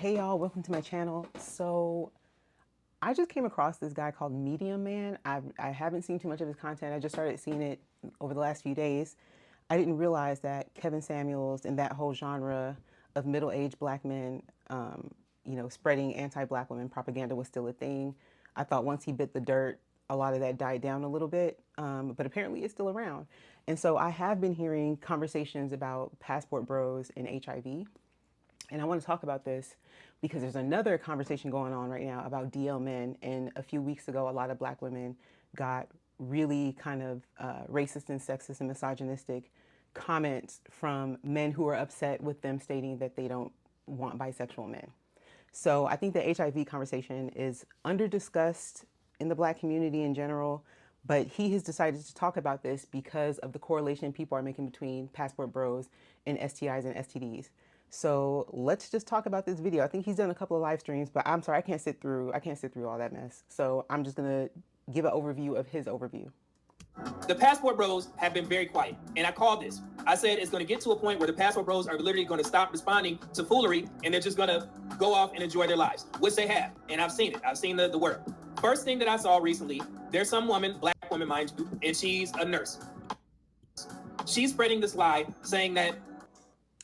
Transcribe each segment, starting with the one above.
Hey y'all, welcome to my channel. So I just came across this guy called Medium Man. I haven't seen too much of his content. I just started seeing it over the last few days. I didn't realize that Kevin Samuels and that whole genre of middle-aged black men, spreading anti-black women propaganda was still a thing. I thought once he bit the dirt, a lot of that died down a little bit, but apparently it's still around. And so I have been hearing conversations about passport bros and HIV. And I want to talk about this because there's another conversation going on right now about DL men. And a few weeks ago, a lot of black women got really kind of racist and sexist and misogynistic comments from men who are upset with them stating that they don't want bisexual men. So I think the HIV conversation is under discussed in the black community in general, but he has decided to talk about this because of the correlation people are making between passport bros and STIs and STDs. So let's just talk about this video. I think he's done a couple of live streams, but I'm sorry, I can't sit through all that mess. So I'm just gonna give an overview of his overview. The passport bros have been very quiet, and I called this. I said it's going to get to a point where the passport bros are literally going to stop responding to foolery, and they're just going to go off and enjoy their lives, which they have, and I've seen it. I've seen the work. First thing that I saw recently, there's some woman, black woman, mind you, and she's a nurse. She's spreading this lie saying that...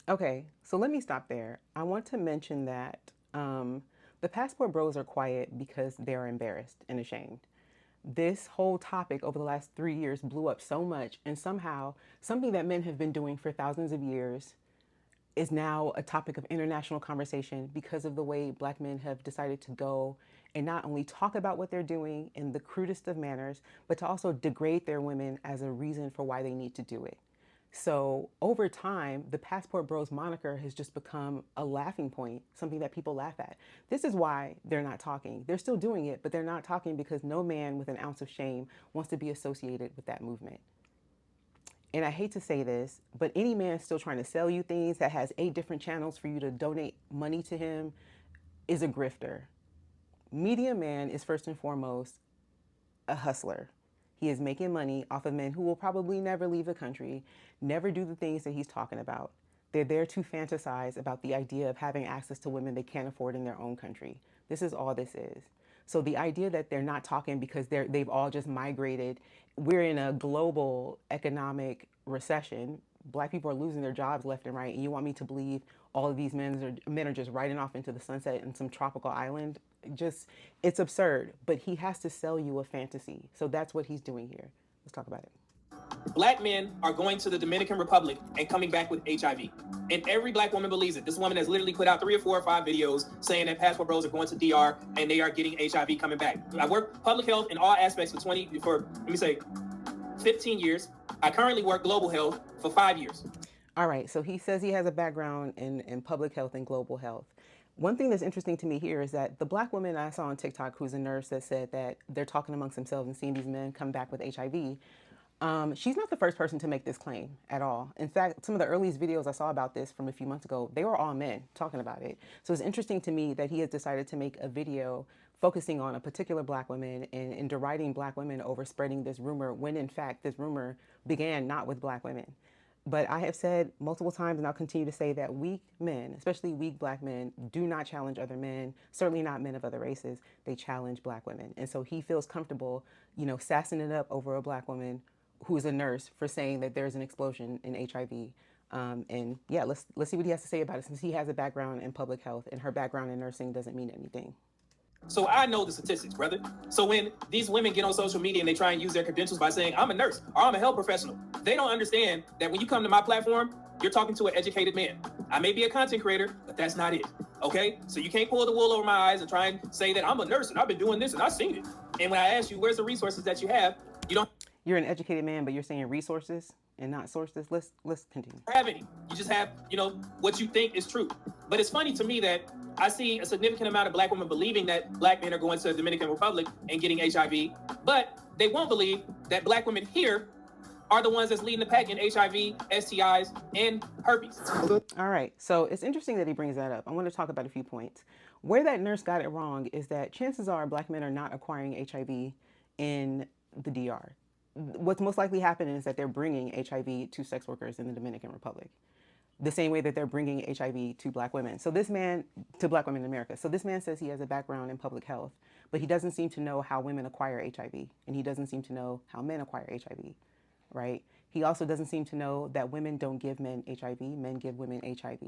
Okay, so let me stop there. I want to mention that the passport bros are quiet because they're embarrassed and ashamed. This whole topic over the last 3 years blew up so much, and somehow something that men have been doing for thousands of years is now a topic of international conversation because of the way black men have decided to go and not only talk about what they're doing in the crudest of manners, but to also degrade their women as a reason for why they need to do it. So over time, the passport bros moniker has just become a laughing point, something that people laugh at. This is why they're not talking. They're still doing it, but they're not talking because no man with an ounce of shame wants to be associated with that movement. And I hate to say this, but any man still trying to sell you things that has 8 different channels for you to donate money to him is a grifter. Medium Man is first and foremost a hustler. He is making money off of men who will probably never leave the country, never do the things that he's talking about. They're there to fantasize about the idea of having access to women they can't afford in their own country. This is all this is. So the idea that they're not talking because they've all just migrated, we're in a global economic recession. Black people are losing their jobs left and right, and you want me to believe all of these men are just riding off into the sunset in some tropical island? Just, it's absurd. But he has to sell you a fantasy. So that's what he's doing here. Let's talk about it. Black men are going to the Dominican Republic and coming back with HIV. And every black woman believes it. This woman has literally put out 3 or 4 or 5 videos saying that passport bros are going to DR and they are getting HIV coming back. I work public health in all aspects for 15 years. I currently work global health for 5 years. All right, so he says he has a background in public health and global health. One thing that's interesting to me here is that the black woman I saw on TikTok who's a nurse that said that they're talking amongst themselves and seeing these men come back with HIV, she's not the first person to make this claim at all. In fact, some of the earliest videos I saw about this from a few months ago, they were all men talking about it. So it's interesting to me that he has decided to make a video focusing on a particular black woman and deriding black women over spreading this rumor when in fact this rumor began not with black women. But I have said multiple times, and I'll continue to say, that weak men, especially weak black men, do not challenge other men, certainly not men of other races. They challenge black women. And so he feels comfortable, sassing it up over a black woman who is a nurse for saying that there's an explosion in HIV. And yeah, let's see what he has to say about it, since he has a background in public health and her background in nursing doesn't mean anything. So I know the statistics, brother. So when these women get on social media and they try and use their credentials by saying, I'm a nurse or I'm a health professional, they don't understand that when you come to my platform, you're talking to an educated man. I may be a content creator, but that's not it. Okay? So you can't pull the wool over my eyes and try and say that I'm a nurse and I've been doing this and I've seen it. And when I ask you, where's the resources that you have, you don't. You're an educated man, but you're saying resources and not sources. Let's continue. Have any. You just have, what you think is true. But it's funny to me that I see a significant amount of black women believing that black men are going to the Dominican Republic and getting HIV, but they won't believe that black women here are the ones that's leading the pack in HIV, STIs, and herpes. All right, so it's interesting that he brings that up. I want to talk about a few points. Where that nurse got it wrong is that chances are black men are not acquiring HIV in the DR. What's most likely happening is that they're bringing HIV to sex workers in the Dominican Republic. the same way that they're bringing HIV to black women. So this man, to black women in America. So this man says he has a background in public health, but he doesn't seem to know how women acquire HIV, and he doesn't seem to know how men acquire HIV, right? He also doesn't seem to know that women don't give men HIV, men give women HIV,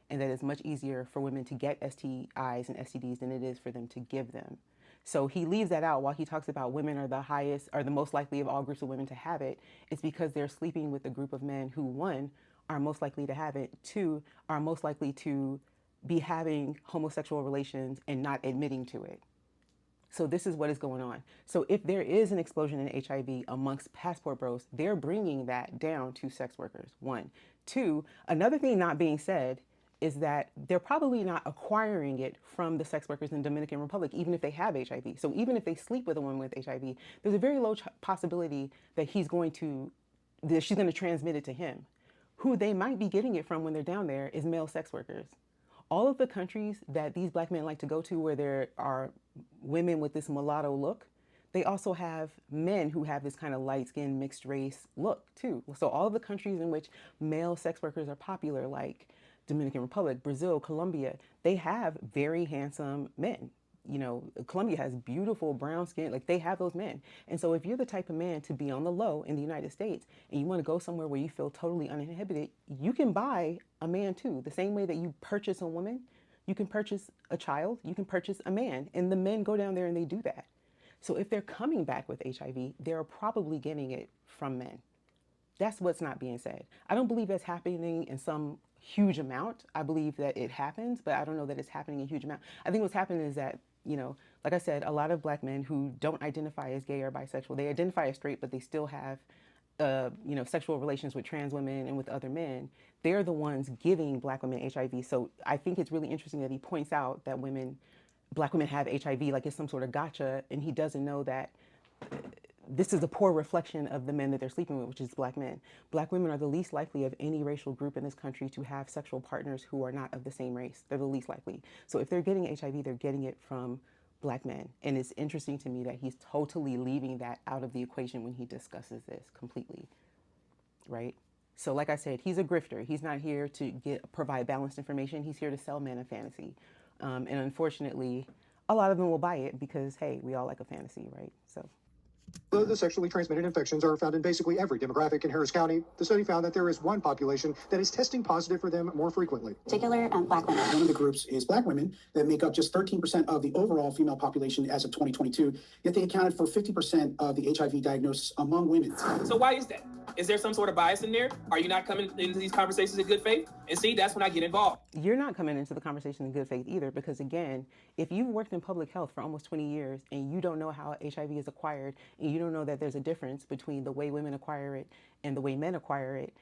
and that it's much easier for women to get STIs and STDs than it is for them to give them. So he leaves that out while he talks about women are the highest, are the most likely of all groups of women to have it. It's because they're sleeping with a group of men who, one, are most likely to have it, two, are most likely to be having homosexual relations and not admitting to it. So this is what is going on. So if there is an explosion in HIV amongst passport bros, they're bringing that down to sex workers. One. Two, another thing not being said is that they're probably not acquiring it from the sex workers in Dominican Republic, even if they have HIV. So even if they sleep with a woman with HIV, there's a very low possibility that she's going to transmit it to him. Who they might be getting it from when they're down there is male sex workers. All of the countries that these black men like to go to where there are women with this mulatto look, they also have men who have this kind of light-skinned mixed race look too. So all of the countries in which male sex workers are popular, like Dominican Republic, Brazil, Colombia, they have very handsome men. You know, Colombia has beautiful brown skin, like they have those men. And so if you're the type of man to be on the low in the United States and you want to go somewhere where you feel totally uninhibited, you can buy a man too. The same way that you purchase a woman, you can purchase a child, you can purchase a man, and the men go down there and they do that. So if they're coming back with HIV, they're probably getting it from men. That's what's not being said. I don't believe that's happening in some huge amount. I believe that it happens, but I don't know that it's happening in a huge amount. I think what's happening is that, you know, like I said, a lot of black men who don't identify as gay or bisexual, they identify as straight, but they still have, sexual relations with trans women and with other men. They're the ones giving black women HIV. So I think it's really interesting that he points out that black women have HIV like it's some sort of gotcha, and he doesn't know that this is a poor reflection of the men that they're sleeping with, which is black men. Black women are the least likely of any racial group in this country to have sexual partners who are not of the same race. They're the least likely. So if they're getting HIV, they're getting it from black men. And it's interesting to me that he's totally leaving that out of the equation when he discusses this completely, right? So like I said, he's a grifter. He's not here to provide balanced information. He's here to sell men a fantasy. And unfortunately, a lot of them will buy it because, hey, we all like a fantasy, right? So. The sexually transmitted infections are found in basically every demographic in Harris County. The study found that there is one population that is testing positive for them more frequently. Particular black women. One of the groups is black women that make up just 13% of the overall female population as of 2022, yet they accounted for 50% of the HIV diagnosis among women. So why is that? Is there some sort of bias in there? Are you not coming into these conversations in good faith? And see, that's when I get involved. You're not coming into the conversation in good faith either, because again, if you've worked in public health for almost 20 years and you don't know how HIV is acquired, and you don't know that there's a difference between the way women acquire it and the way men acquire it,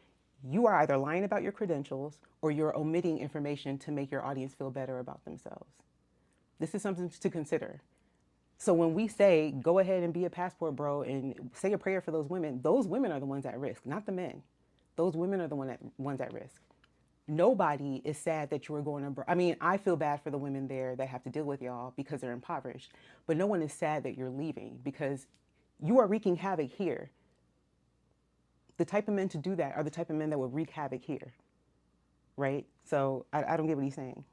you are either lying about your credentials or you're omitting information to make your audience feel better about themselves. This is something to consider. So when we say, go ahead and be a passport bro and say a prayer for those women are the ones at risk, not the men. Those women are the ones at risk. Nobody is sad that you are going to, I feel bad for the women there that have to deal with y'all because they're impoverished, but no one is sad that you're leaving because you are wreaking havoc here. The type of men to do that are the type of men that will wreak havoc here, right? So I don't get what he's saying.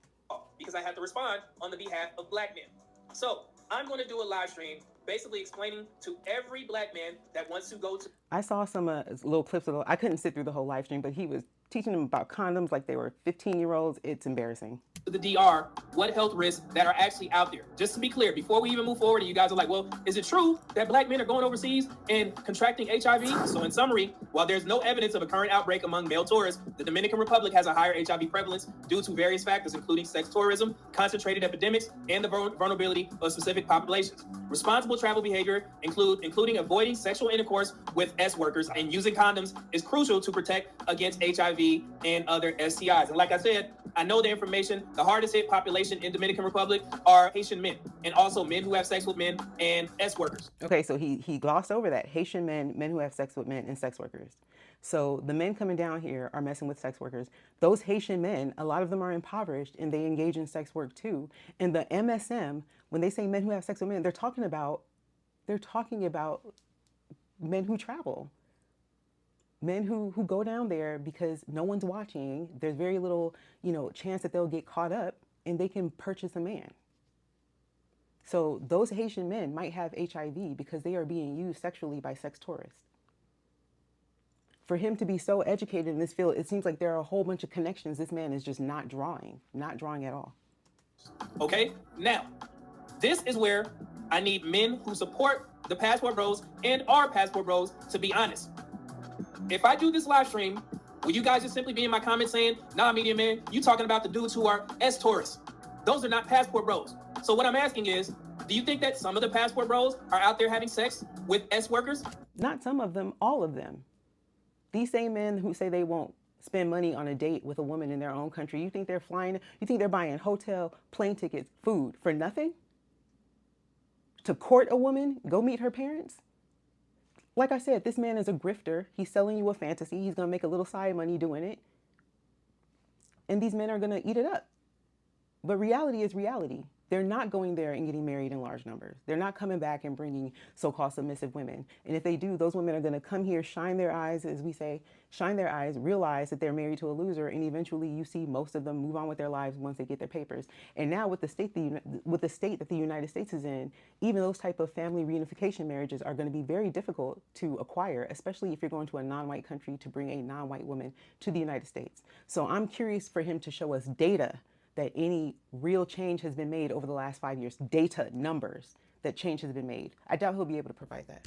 Because I have to respond on the behalf of black men. So I'm going to do a live stream basically explaining to every black man that wants to go to... I saw some little clips of I couldn't sit through the whole live stream, but he was teaching them about condoms like they were 15-year-olds. It's embarrassing. The DR, what health risks that are actually out there. Just to be clear, before we even move forward, and you guys are like, well, is it true that black men are going overseas and contracting HIV? So in summary, while there's no evidence of a current outbreak among male tourists, the Dominican Republic has a higher HIV prevalence due to various factors, including sex tourism, concentrated epidemics, and the vulnerability of specific populations. Responsible travel behavior, including avoiding sexual intercourse with S workers and using condoms, is crucial to protect against HIV and other STIs. And like I said, I know the information. The hardest hit population in Dominican Republic are Haitian men, and also men who have sex with men and S workers. Okay, so he glossed over that. Haitian men who have sex with men, and sex workers. So the men coming down here are messing with sex workers. Those Haitian men, a lot of them are impoverished and they engage in sex work too. And the MSM, when they say men who have sex with men, they're talking about men who travel. Men who go down there because no one's watching, there's very little, chance that they'll get caught up, and they can purchase a man. So those Haitian men might have HIV because they are being used sexually by sex tourists. For him to be so educated in this field, it seems like there are a whole bunch of connections this man is just not drawing at all. Okay, now, this is where I need men who support the Passport Bros and our Passport Bros to be honest. If I do this live stream, will you guys just simply be in my comments saying, nah, media man, you talking about the dudes who are S-tourists? Those are not Passport Bros. So what I'm asking is, do you think that some of the Passport Bros are out there having sex with S-workers? Not some of them, all of them. These same men who say they won't spend money on a date with a woman in their own country, you think they're buying hotel, plane tickets, food for nothing? To court a woman, go meet her parents? Like I said, this man is a grifter. He's selling you a fantasy. He's going to make a little side money doing it. And these men are going to eat it up. But reality is reality. They're not going there and getting married in large numbers. They're not coming back and bringing so-called submissive women. And if they do, those women are going to come here, shine their eyes, as we say, shine their eyes, realize that they're married to a loser, and eventually you see most of them move on with their lives once they get their papers. And now with the state that the United States is in, even those type of family reunification marriages are going to be very difficult to acquire, especially if you're going to a non-white country to bring a non-white woman to the United States. So I'm curious for him to show us data that any real change has been made over the last 5 years, data, numbers, that change has been made. I doubt he'll be able to provide that.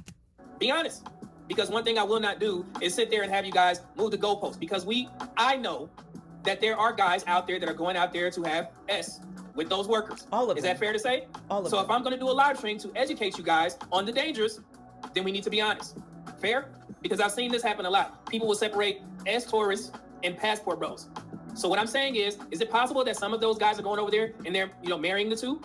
Be honest, because one thing I will not do is sit there and have you guys move the goalposts, because I know that there are guys out there that are going out there to have S with those workers. All of them. Is that fair to say? All of them. So if I'm going to do a live stream to educate you guys on the dangers, then we need to be honest. Fair? Because I've seen this happen a lot. People will separate S tourists and Passport Bros. So what I'm saying is it possible that some of those guys are going over there and they're, marrying the two?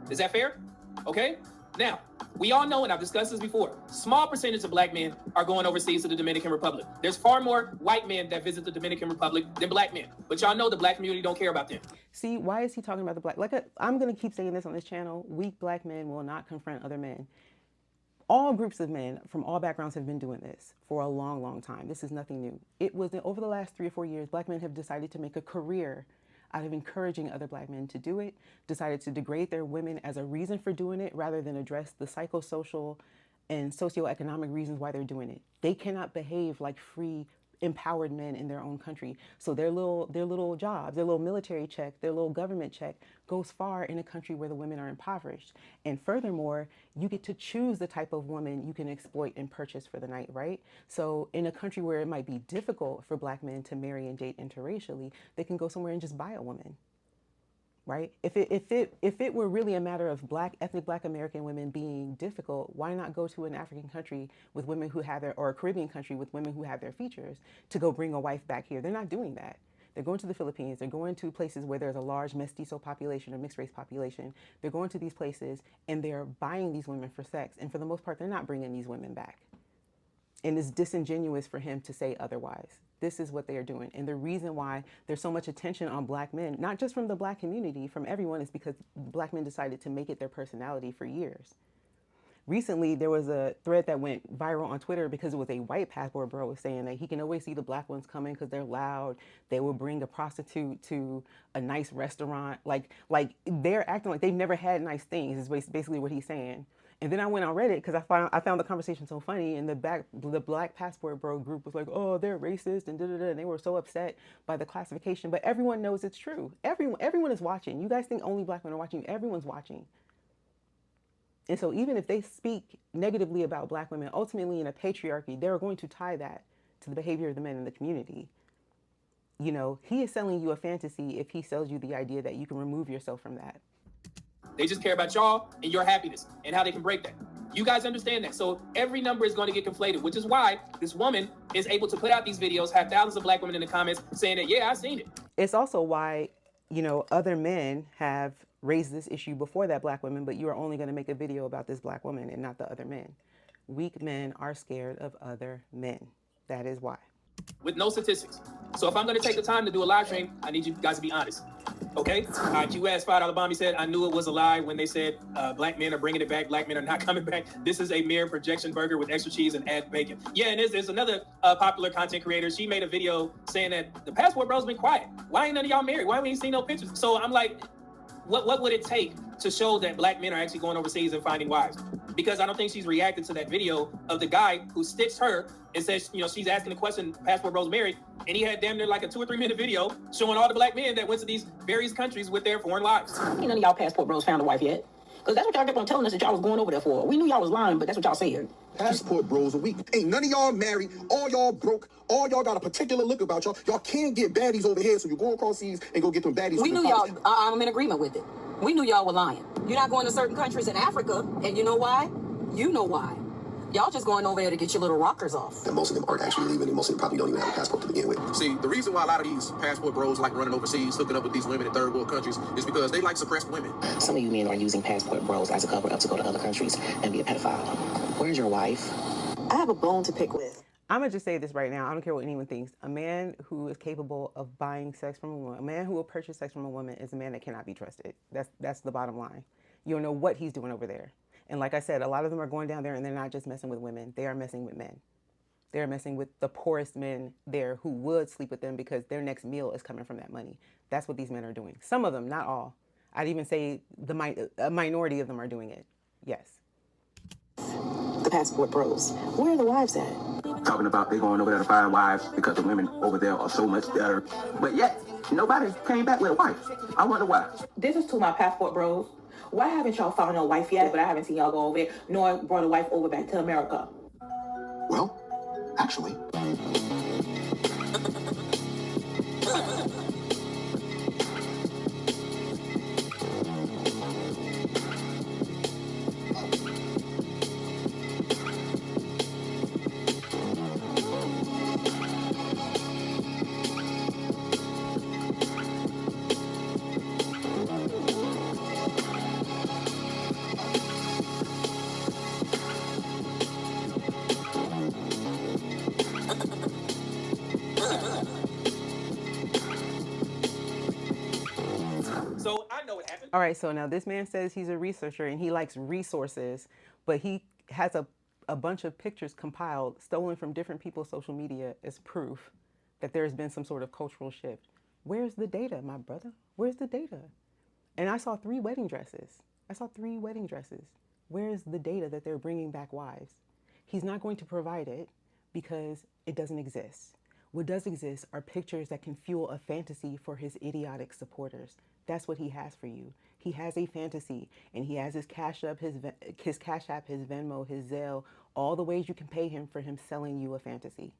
Is that fair? Okay. Now, we all know, and I've discussed this before, small percentage of black men are going overseas to the Dominican Republic. There's far more white men that visit the Dominican Republic than black men. But y'all know the black community don't care about them. See, why is he talking about the black? I'm going to keep saying this on this channel. Weak black men will not confront other men. All groups of men from all backgrounds have been doing this for a long, long time. This is nothing new. It was over the last 3 or 4 years, black men have decided to make a career out of encouraging other black men to do it, decided to degrade their women as a reason for doing it rather than address the psychosocial and socioeconomic reasons why they're doing it. They cannot behave like free, empowered men in their own country. So their little jobs, their little military check, their little government check goes far in a country where the women are impoverished. And furthermore, you get to choose the type of woman you can exploit and purchase for the night, right? So in a country where it might be difficult for black men to marry and date interracially, they can go somewhere and just buy a woman. Right? If it were really a matter of ethnic black American women being difficult, why not go to an African country with women who have or a Caribbean country with women who have their features to go bring a wife back here? They're not doing that. They're going to the Philippines. They're going to places where there's a large mestizo population or mixed race population. They're going to these places and they're buying these women for sex. And for the most part, they're not bringing these women back. And it's disingenuous for him to say otherwise. This is what they are doing. And the reason why there's so much attention on black men, not just from the black community, from everyone, is because black men decided to make it their personality for years. Recently, there was a thread that went viral on Twitter because it was a white passport bro saying that he can always see the black ones coming because they're loud. They will bring a prostitute to a nice restaurant. Like they're acting like they've never had nice things is basically what he's saying. And then I went on Reddit because I found the conversation so funny, and the Black Passport Bro group was like, oh, they're racist and da-da-da, and they were so upset by the classification. But everyone knows it's true. Everyone is watching. You guys think only black men are watching. Everyone's watching. And so even if they speak negatively about black women, ultimately in a patriarchy, they're going to tie that to the behavior of the men in the community. He is selling you a fantasy if he sells you the idea that you can remove yourself from that. They just care about y'all and your happiness and how they can break that. You guys understand that. So every number is going to get conflated, which is why this woman is able to put out these videos, have thousands of black women in the comments saying that, yeah, I seen it. It's also why, other men have raised this issue before that black women, but you are only going to make a video about this black woman and not the other men. Weak men are scared of other men. That is why. With no statistics. So if I'm going to take the time to do a live stream, I need you guys to be honest. Okay, QS Fight Alabama said, I knew it was a lie when they said black men are bringing it back, black men are not coming back. This is a mere projection burger with extra cheese and add bacon. Yeah, and there's another popular content creator. She made a video saying that the passport bros been quiet. Why ain't none of y'all married? Why we ain't seen no pictures? So I'm like, what would it take to show that black men are actually going overseas and finding wives? Because I don't think she's reacted to that video of the guy who stitched her and says, she's asking the question, passport bros married, and he had damn near like a 2 or 3 minute video showing all the black men that went to these various countries with their foreign wives. Ain't none of y'all passport bros found a wife yet. Because that's what y'all kept on telling us that y'all was going over there for. We knew y'all was lying, but that's what y'all said. Passport bros are weak. Ain't none of y'all married. All y'all broke. All y'all got a particular look about y'all. Y'all can't get baddies over here, so you go across seas and go get them baddies. We knew y'all. I'm in agreement with it. We knew y'all were lying. You're not going to certain countries in Africa, and you know why? You know why. Y'all just going over there to get your little rockers off. And most of them aren't actually leaving, and most of them probably don't even have a passport to begin with. See, the reason why a lot of these passport bros like running overseas, hooking up with these women in third world countries, is because they like suppressed women. Some of you men are using passport bros as a cover-up to go to other countries and be a pedophile. Where's your wife? I have a bone to pick with. I'm going to just say this right now. I don't care what anyone thinks. A man who is capable of buying sex from a woman, a man who will purchase sex from a woman is a man that cannot be trusted. That's the bottom line. You don't know what he's doing over there. And like I said, a lot of them are going down there and they're not just messing with women. They are messing with men. They're messing with the poorest men there who would sleep with them because their next meal is coming from that money. That's what these men are doing. Some of them, not all. I'd even say a minority of them are doing it. Yes. The passport bros. Where are the wives at? Talking about they going over there to find wives because the women over there are so much better. But yet, nobody came back with a wife. I wonder why. This is to my passport bros. Why haven't y'all found a wife yet? But I haven't seen y'all go over there, nor brought a wife over back to America. Well, actually... So I know what happened. All right, so now this man says he's a researcher and he likes resources, but he has a bunch of pictures compiled, stolen from different people's social media as proof that there has been some sort of cultural shift. Where's the data, my brother? Where's the data? And I saw 3 wedding dresses. Where's the data that they're bringing back wives? He's not going to provide it because it doesn't exist. What does exist are pictures that can fuel a fantasy for his idiotic supporters. That's what he has for you. He has a fantasy, and he has his Cash App, his Venmo, his Zelle, all the ways you can pay him for him selling you a fantasy.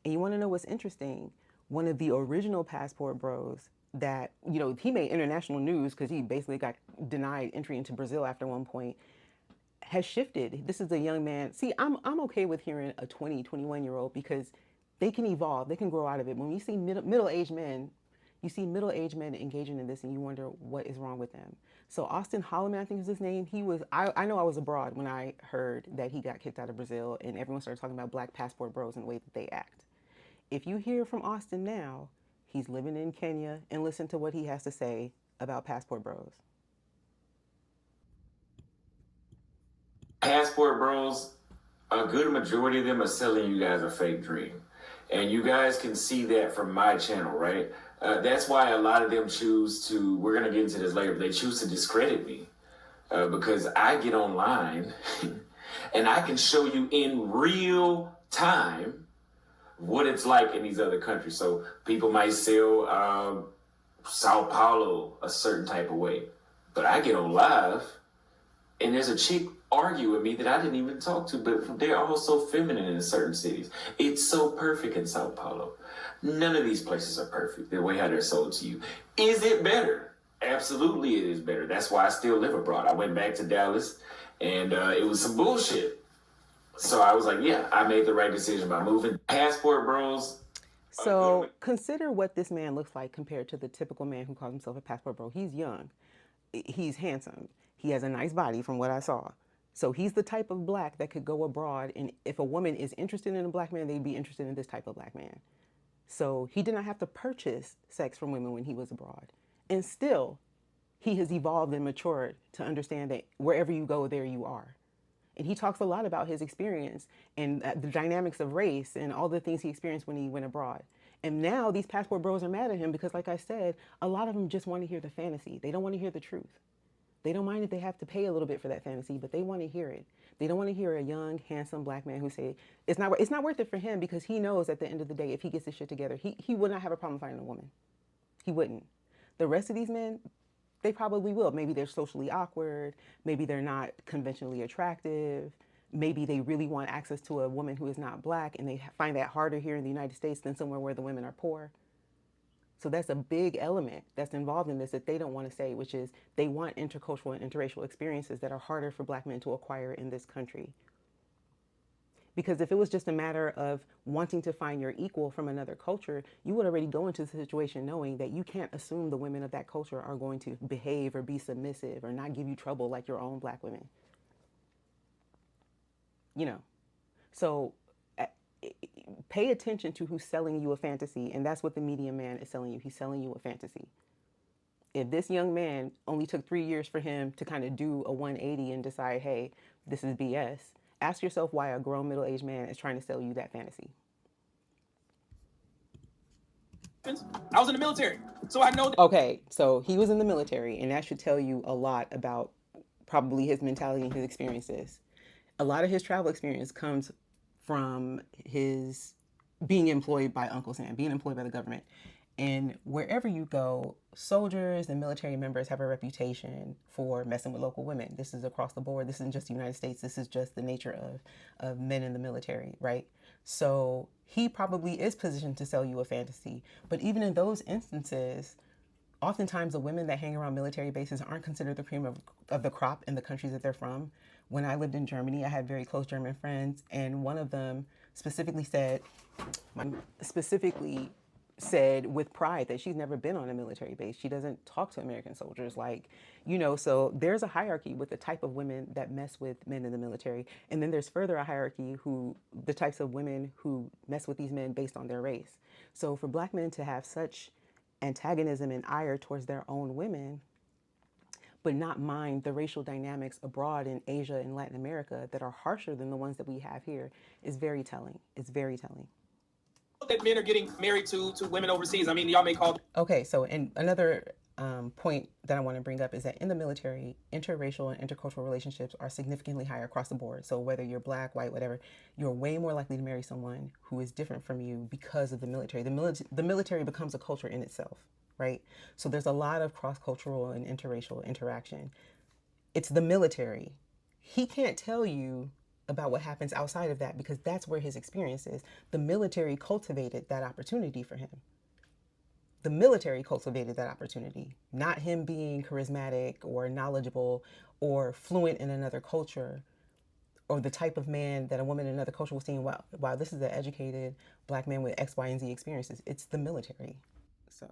And you want to know what's interesting? One of the original passport bros that, he made international news because he basically got denied entry into Brazil after one point, has shifted. This is a young man. See, I'm okay with hearing a 20, 21-year-old because they can evolve. They can grow out of it. When you see middle-aged men, engaging in this and you wonder what is wrong with them. So Austin Holloman, I think is his name. I know I was abroad when I heard that he got kicked out of Brazil and everyone started talking about black passport bros and the way that they act. If you hear from Austin now, he's living in Kenya, and listen to what he has to say about passport bros. Passport bros, a good majority of them are selling you guys a fake dream. And you guys can see that from my channel, right? That's why a lot of them choose to, we're going to get into this later, but they choose to discredit me because I get online and I can show you in real time what it's like in these other countries. So people might sell Sao Paulo a certain type of way, but I get on live and there's a chick argue with me that I didn't even talk to, but they're all so feminine in certain cities. It's so perfect in Sao Paulo. None of these places are perfect the way how they're sold to you. Is it better? Absolutely it is better. That's why I still live abroad. I went back to Dallas and it was some bullshit. So I was like, yeah, I made the right decision by moving. Passport bros. So consider what this man looks like compared to the typical man who calls himself a passport bro. He's young. He's handsome. He has a nice body from what I saw. So he's the type of black that could go abroad, and if a woman is interested in a black man, they'd be interested in this type of black man. So he did not have to purchase sex from women when he was abroad. And still, he has evolved and matured to understand that wherever you go, there you are. And he talks a lot about his experience and the dynamics of race and all the things he experienced when he went abroad. And now these passport bros are mad at him because, like I said, a lot of them just want to hear the fantasy. They don't want to hear the truth. They don't mind if they have to pay a little bit for that fantasy, but they want to hear it. They don't want to hear a young, handsome black man who say it's not worth it for him, because he knows at the end of the day, if he gets his shit together, he would not have a problem finding a woman. He wouldn't. The rest of these men, they probably will. Maybe they're socially awkward. Maybe they're not conventionally attractive. Maybe they really want access to a woman who is not black, and they find that harder here in the United States than somewhere where the women are poor. So that's a big element that's involved in this that they don't want to say, which is they want intercultural and interracial experiences that are harder for black men to acquire in this country. Because if it was just a matter of wanting to find your equal from another culture, you would already go into the situation knowing that you can't assume the women of that culture are going to behave or be submissive or not give you trouble like your own black women. You know, so pay attention to who's selling you a fantasy, and that's what the media man is selling you. He's selling you a fantasy. If this young man only took 3 years for him to kind of do a 180 and decide, hey, this is BS, ask yourself why a grown middle-aged man is trying to sell you that fantasy. I was in the military, so I know. Okay, so he was in the military, and that should tell you a lot about probably his mentality and his experiences. A lot of his travel experience comes from his being employed by Uncle Sam, being employed by the government. And wherever you go, soldiers and military members have a reputation for messing with local women. This is across the board. This isn't just the United States. This is just the nature of men in the military, right? So he probably is positioned to sell you a fantasy. But even in those instances, oftentimes the women that hang around military bases aren't considered the cream of the crop in the countries that they're from. When I lived in Germany, I had very close German friends, and one of them specifically said with pride that she's never been on a military base. She doesn't talk to American soldiers, so there's a hierarchy with the type of women that mess with men in the military. And then there's further a hierarchy the types of women who mess with these men based on their race. So for black men to have such antagonism and ire towards their own women, but not mind the racial dynamics abroad in Asia and Latin America that are harsher than the ones that we have here, is very telling. It's very telling. That men are getting married to women overseas. I mean, y'all may call. Okay, so and another point that I want to bring up is that in the military, interracial and intercultural relationships are significantly higher across the board. So whether you're black, white, whatever, you're way more likely to marry someone who is different from you because of the military. The military becomes a culture in itself, right? So there's a lot of cross-cultural and interracial interaction. It's the military. He can't tell you about what happens outside of that because that's where his experience is. The military cultivated that opportunity for him. The military cultivated that opportunity, not him being charismatic or knowledgeable or fluent in another culture, or the type of man that a woman in another culture was seeing, wow, this is an educated black man with X, Y, and Z experiences. It's the military. So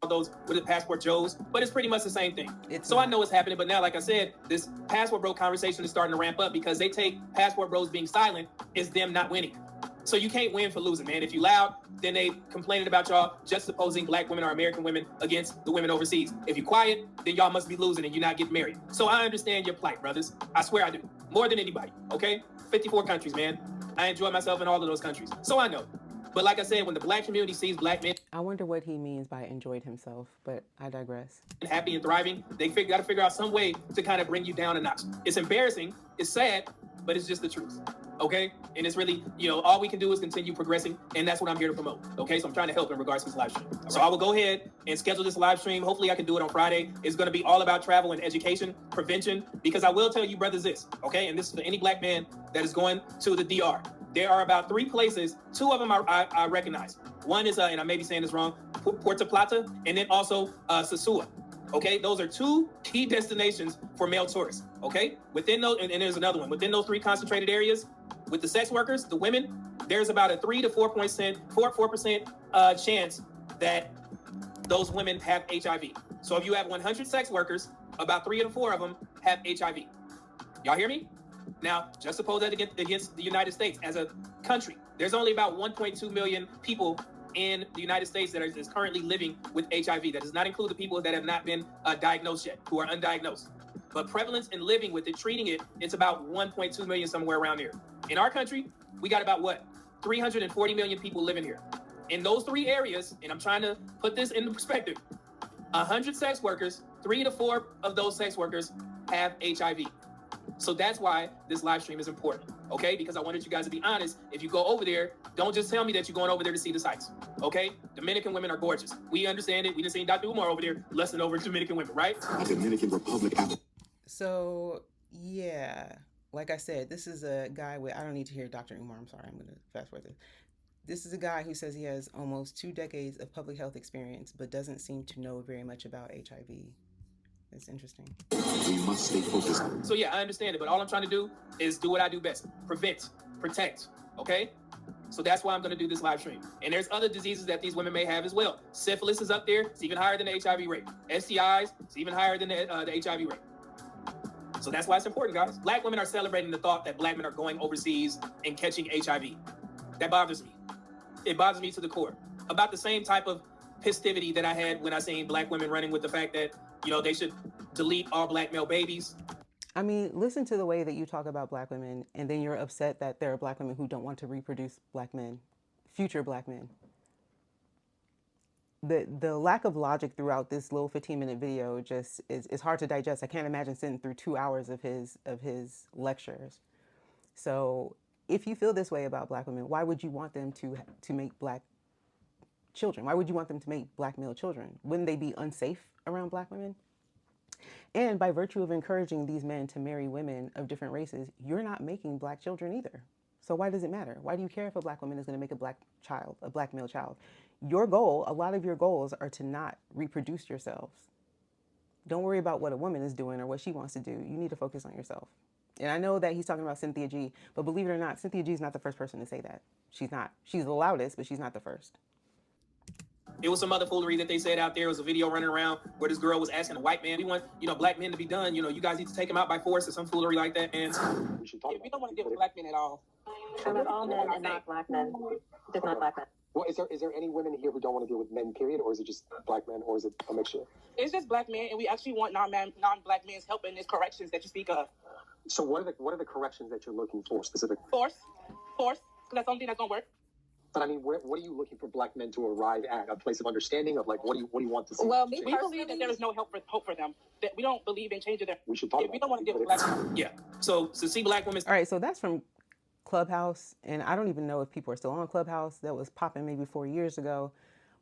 those with the passport Joes, but it's pretty much the same thing. I know it's happening, but now, like I said, this passport bro conversation is starting to ramp up because they take passport bros being silent is them not winning. So you can't win for losing, man. If you loud, then they complaining about y'all just opposing black women or American women against the women overseas. If you quiet, then y'all must be losing and you're not getting married. So I understand your plight, brothers. I swear I do. More than anybody, okay? 54 countries, man. I enjoy myself in all of those countries. So I know. But like I said, when the black community sees black men, I wonder what he means by enjoyed himself, but I digress. Happy and thriving, they got to figure out some way to kind of bring you down a notch. It's embarrassing, it's sad, but it's just the truth. Okay? And it's really, all we can do is continue progressing, and that's what I'm here to promote. Okay? So I'm trying to help in regards to this live stream. So I will go ahead and schedule this live stream. Hopefully I can do it on Friday. It's going to be all about travel and education, prevention, because I will tell you, brothers, this, okay? And this is for any black man that is going to the DR. There are about 3 places. 2 of them I recognize. One is, and I may be saying this wrong, Puerto Plata, and then also Sosua. Okay, those are 2 key destinations for male tourists. Okay, within those, and there's another one. Within those 3 concentrated areas, with the sex workers, the women, there's about a 3 to 4% chance that those women have HIV. So if you have 100 sex workers, about 3 to 4 of them have HIV. Y'all hear me? Now, just suppose that against the United States as a country, there's only about 1.2 million people in the United States that is currently living with HIV. That does not include the people that have not been diagnosed yet, who are undiagnosed. But prevalence in living with it, treating it, it's about 1.2 million, somewhere around there. In our country, we got about what? 340 million people living here. In those three areas, and I'm trying to put this into perspective, 100 sex workers, 3 to 4 of those sex workers have HIV. So that's why this live stream is important, okay? Because I wanted you guys to be honest. If you go over there, don't just tell me that you're going over there to see the sights, okay? Dominican women are gorgeous. We understand it. We just seen Dr. Umar over there lusting over Dominican women, right? Dominican Republic. So, yeah, like I said, this is a guy with, I don't need to hear Dr. Umar, I'm sorry, I'm going to fast forward this. This is a guy who says he has almost 2 decades of public health experience, but doesn't seem to know very much about HIV. It's interesting. We must stay focused. So yeah, I understand it, but all I'm trying to do is do what I do best. Prevent, protect, okay? So that's why I'm gonna do this live stream. And there's other diseases that these women may have as well. Syphilis is up there, it's even higher than the HIV rate. STIs, it's even higher than the HIV rate. So that's why it's important, guys. Black women are celebrating the thought that black men are going overseas and catching HIV. That bothers me. It bothers me to the core. About the same type of festivity that I had when I seen black women running with the fact that, you know, they should delete all black male babies. I mean, listen to the way that you talk about black women, and then you're upset that there are black women who don't want to reproduce black men, future black men. The lack of logic throughout this little 15-minute video just is hard to digest. I can't imagine sitting through 2 hours of his lectures. So if you feel this way about black women, why would you want them to make black children? Why would you want them to make black male children? Wouldn't they be unsafe around black women? And by virtue of encouraging these men to marry women of different races, you're not making black children either. So why does it matter? Why do you care if a black woman is going to make a black child, a black male child? Your goal, a lot of your goals are to not reproduce yourselves. Don't worry about what a woman is doing or what she wants to do. You need to focus on yourself. And I know that he's talking about Cynthia G, but believe it or not, Cynthia G is not the first person to say that. She's not. She's the loudest, but she's not the first. It was some other foolery that they said out there. It was a video running around where this girl was asking a white man, we want, you know, black men to be done. You know, you guys need to take them out by force or some foolery like that. And We don't want to deal with black men at all. With all men and not black men. Just not black men. Well, is there any women here who don't want to deal with men, period, or is it just black men, or is it a mixture? It's just black men, and we actually want non-black men's help in these corrections that you speak of. So what are the corrections that you're looking for specifically? Force, because that's the only thing that's gonna work. But I mean, what are you looking for black men to arrive at? A place of understanding of like, what do you want to see? Well, We believe that there is no hope for them. That we don't believe in changing them. We should talk If about we don't want to that, deal with but black men. yeah, so to see black women. All right, so that's from Clubhouse, and I don't even know if people are still on Clubhouse. That was popping maybe 4 years ago.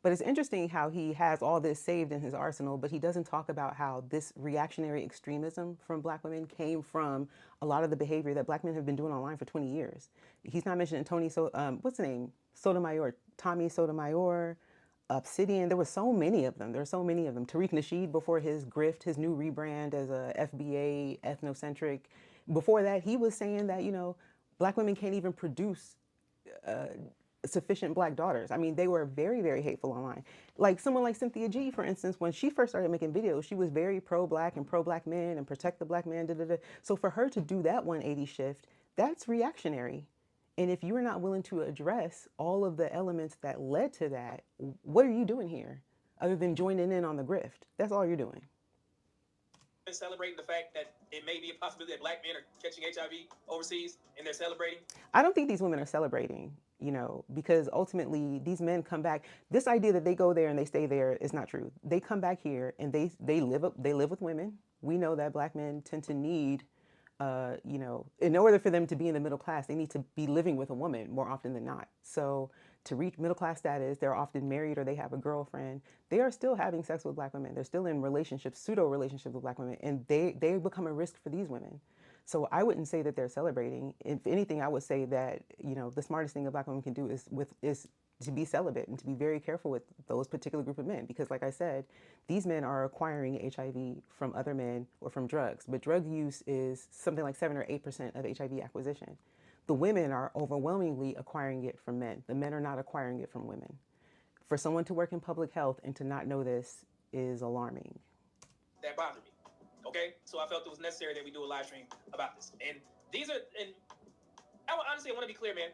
But it's interesting how he has all this saved in his arsenal, but he doesn't talk about how this reactionary extremism from black women came from a lot of the behavior that black men have been doing online for 20 years. He's not mentioning what's the name? Tommy Sotomayor, Obsidian. There were so many of them. Tariq Nasheed before his grift, his new rebrand as a FBA ethnocentric. Before that, he was saying that, you know, black women can't even produce sufficient black daughters. I mean, they were very, very hateful online. Like someone like Cynthia G, for instance, when she first started making videos, she was very pro-black and pro-black men and protect the black man. So for her to do that 180 shift, that's reactionary. And if you are not willing to address all of the elements that led to that, what are you doing here other than joining in on the grift? That's all you're doing. Celebrating the fact that it may be a possibility that black men are catching HIV overseas, and they're celebrating. I don't think these women are celebrating, you know, because ultimately these men come back. This idea that they go there and they stay there is not true. They come back here and they live with women. We know that black men tend to need, you know, in order for them to be in the middle class, they need to be living with a woman more often than not. So to reach middle class status, they're often married or they have a girlfriend. They are still having sex with black women. They're still in relationships, pseudo relationships with black women, and they become a risk for these women. So I wouldn't say that they're celebrating. If anything, I would say that, you know, the smartest thing a black woman can do is to be celibate and to be very careful with those particular group of men. Because like I said, these men are acquiring HIV from other men or from drugs. But drug use is something like 7 or 8% of HIV acquisition. The women are overwhelmingly acquiring it from men. The men are not acquiring it from women. For someone to work in public health and to not know this is alarming. That bothered me. Okay, so I felt it was necessary that we do a live stream about this. And these are, and honestly, I want to be clear, man.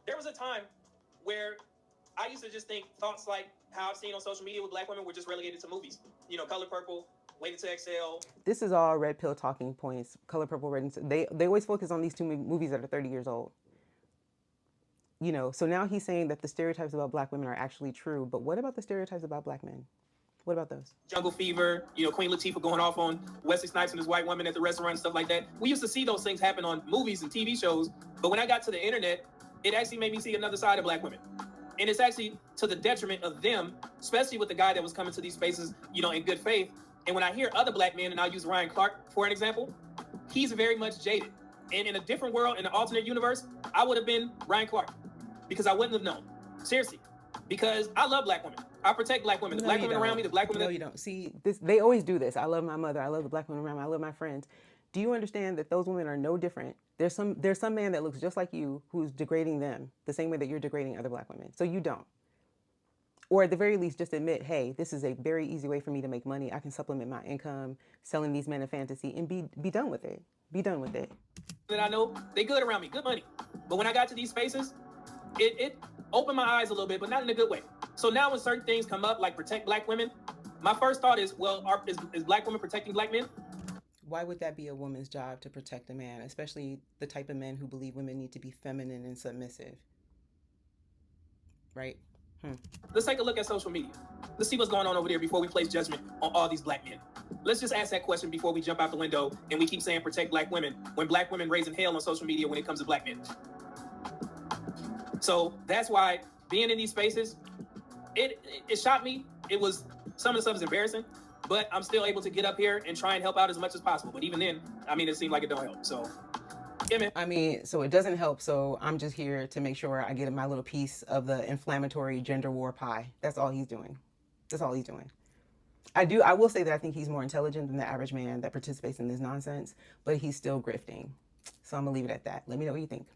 There was a time where I used to just think thoughts like how I've seen on social media with black women were just relegated to movies. You know, Color Purple, Waiting to Exhale. This is all red pill talking points. Color Purple, Red, and they always focus on these two movies that are 30 years old. You know, so now he's saying that the stereotypes about black women are actually true. But what about the stereotypes about black men? What about those? Jungle Fever, you know, Queen Latifah going off on Wesley Snipes and his white woman at the restaurant and stuff like that. We used to see those things happen on movies and TV shows. But when I got to the internet, it actually made me see another side of black women. And it's actually to the detriment of them, especially with the guy that was coming to these spaces, you know, in good faith. And when I hear other black men, and I'll use Ryan Clark for an example, he's very much jaded. And in a different world, in an alternate universe, I would have been Ryan Clark because I wouldn't have known. Seriously. Because I love black women. I protect black women. The black women around me, the black women. No, you don't. See, this, they always do this. I love my mother. I love the black women around me. I love my friends. Do you understand that those women are no different? There's some man that looks just like you who's degrading them the same way that you're degrading other black women. So you don't. Or at the very least, just admit, hey, this is a very easy way for me to make money. I can supplement my income selling these men a fantasy and be done with it. Be done with it. That I know, they good around me, good money. But when I got to these spaces, it opened my eyes a little bit, but not in a good way. So now when certain things come up, like protect black women, my first thought is, well, is black women protecting black men? Why would that be a woman's job to protect a man, especially the type of men who believe women need to be feminine and submissive? Right? Let's take a look at social media. Let's see what's going on over there before we place judgment on all these black men. Let's just ask that question before we jump out the window and we keep saying protect black women when black women raising hell on social media when it comes to black men. So that's why being in these spaces, it shocked me. It was, some of the stuff is embarrassing, but I'm still able to get up here and try and help out as much as possible. But even then, I mean, it seemed like it don't help. So, yeah, man. I mean, so it doesn't help. So I'm just here to make sure I get my little piece of the inflammatory gender war pie. That's all he's doing. That's all he's doing. I will say that I think he's more intelligent than the average man that participates in this nonsense, but he's still grifting. So I'm gonna leave it at that. Let me know what you think.